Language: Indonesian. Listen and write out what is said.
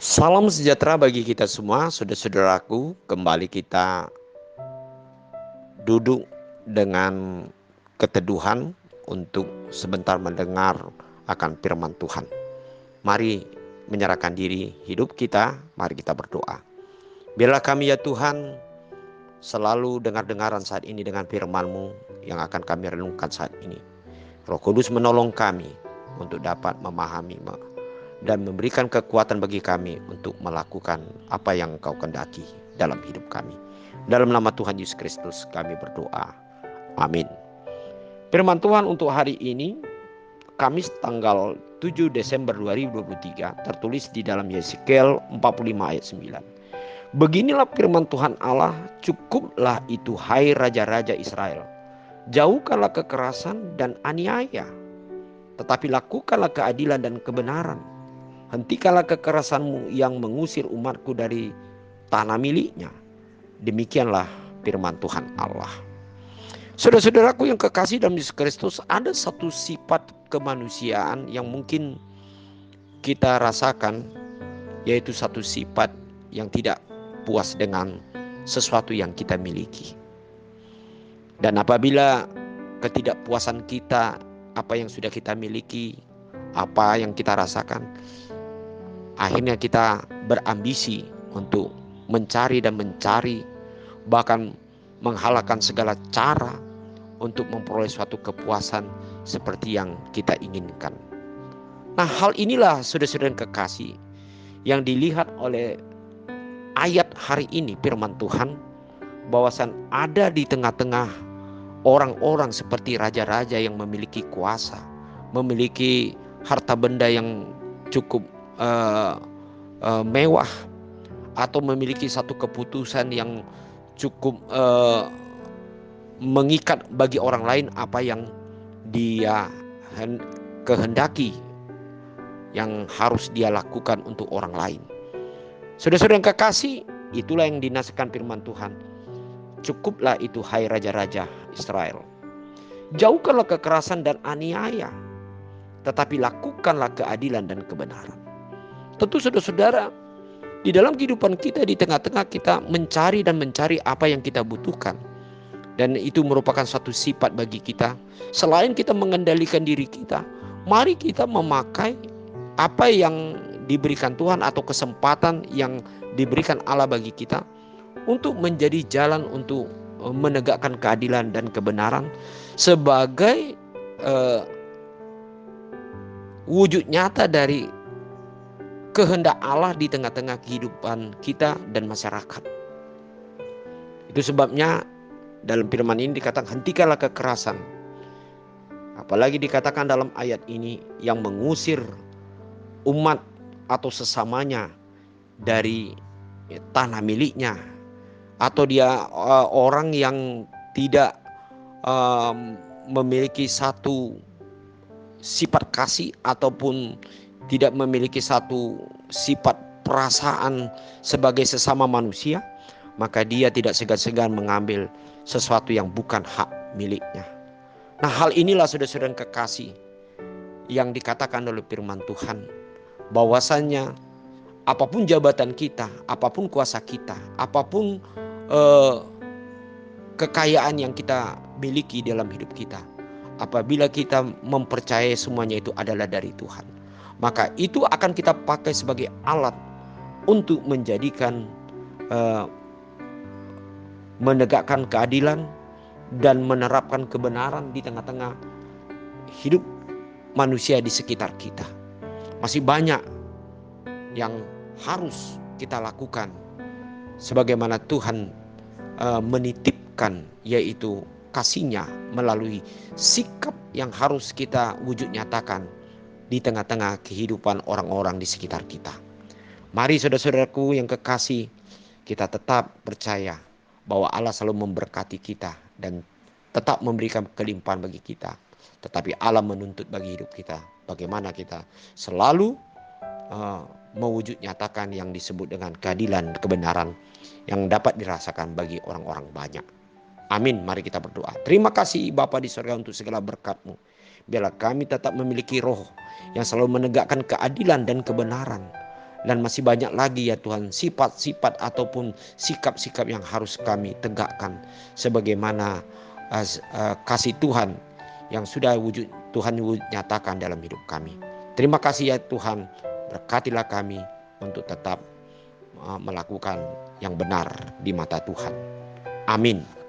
Salam sejahtera bagi kita semua, saudara-saudaraku. Kembali kita duduk dengan keteduhan untuk sebentar mendengar akan firman Tuhan. Mari menyerahkan diri hidup kita, mari kita berdoa. Biarlah kami ya Tuhan selalu dengar-dengaran saat ini dengan firman-Mu yang akan kami renungkan saat ini. Roh Kudus menolong kami untuk dapat memahami dan memberikan kekuatan bagi kami untuk melakukan apa yang Engkau kehendaki dalam hidup kami. Dalam nama Tuhan Yesus Kristus kami berdoa. Amin. Firman Tuhan untuk hari ini, Kamis tanggal 7 Desember 2023, tertulis di dalam Yeskiel 45 ayat 9. Beginilah firman Tuhan Allah, cukuplah itu hai raja-raja Israel. Jauhkanlah kekerasan dan aniaya, tetapi lakukanlah keadilan dan kebenaran. Hentikanlah kekerasanmu yang mengusir umatku dari tanah miliknya. Demikianlah firman Tuhan Allah. Saudara-saudaraku yang kekasih dalam Yesus Kristus, ada satu sifat kemanusiaan yang mungkin kita rasakan, yaitu satu sifat yang tidak puas dengan sesuatu yang kita miliki. Dan apabila ketidakpuasan kita, apa yang sudah kita miliki, apa yang kita rasakan, akhirnya kita berambisi untuk mencari dan mencari, bahkan menghalalkan segala cara untuk memperoleh suatu kepuasan seperti yang kita inginkan. Nah, hal inilah saudara-saudara yang kekasih yang dilihat oleh ayat hari ini firman Tuhan, bahwasan ada di tengah-tengah orang-orang seperti raja-raja yang memiliki kuasa, memiliki harta benda yang cukup mewah, atau memiliki satu keputusan yang cukup mengikat bagi orang lain apa yang dia kehendaki, yang harus dia lakukan untuk orang lain. Saudara-saudara yang kekasih, itulah yang dinasihatkan firman Tuhan. Cukuplah itu hai raja-raja Israel. Jauhkanlah kekerasan dan aniaya, tetapi lakukanlah keadilan dan kebenaran. Tentu saudara-saudara, di dalam kehidupan kita, di tengah-tengah kita mencari dan mencari apa yang kita butuhkan, dan itu merupakan satu sifat bagi kita. Selain kita mengendalikan diri kita, mari kita memakai apa yang diberikan Tuhan atau kesempatan yang diberikan Allah bagi kita untuk menjadi jalan untuk menegakkan keadilan dan kebenaran sebagai wujud nyata dari kehendak Allah di tengah-tengah kehidupan kita dan masyarakat. Itu sebabnya dalam firman ini dikatakan hentikanlah kekerasan. Apalagi dikatakan dalam ayat ini yang mengusir umat atau sesamanya dari tanah miliknya, atau dia orang yang tidak memiliki satu sifat kasih ataupun tidak memiliki satu sifat perasaan sebagai sesama manusia, maka dia tidak segan-segan mengambil sesuatu yang bukan hak miliknya. Nah, hal inilah saudara-saudara yang kekasih yang dikatakan oleh firman Tuhan, bahwasannya apapun jabatan kita, apapun kuasa kita, apapun kekayaan yang kita miliki dalam hidup kita, apabila kita mempercayai semuanya itu adalah dari Tuhan, maka itu akan kita pakai sebagai alat untuk menjadikan menegakkan keadilan dan menerapkan kebenaran di tengah-tengah hidup manusia di sekitar kita. Masih banyak yang harus kita lakukan sebagaimana Tuhan menitipkan, yaitu kasih-Nya melalui sikap yang harus kita wujud nyatakan di tengah-tengah kehidupan orang-orang di sekitar kita. Mari saudara-saudaraku yang kekasih, kita tetap percaya bahwa Allah selalu memberkati kita dan tetap memberikan kelimpahan bagi kita. Tetapi Allah menuntut bagi hidup kita, bagaimana kita selalu mewujud nyatakan yang disebut dengan keadilan, kebenaran yang dapat dirasakan bagi orang-orang banyak. Amin. Mari kita berdoa. Terima kasih Bapa di surga untuk segala berkat-Mu. Biarlah kami tetap memiliki roh yang selalu menegakkan keadilan dan kebenaran. Dan masih banyak lagi ya Tuhan, sifat-sifat ataupun sikap-sikap yang harus kami tegakkan. Sebagaimana kasih Tuhan yang sudah Tuhan nyatakan dalam hidup kami. Terima kasih ya Tuhan, berkatilah kami untuk tetap melakukan yang benar di mata Tuhan. Amin.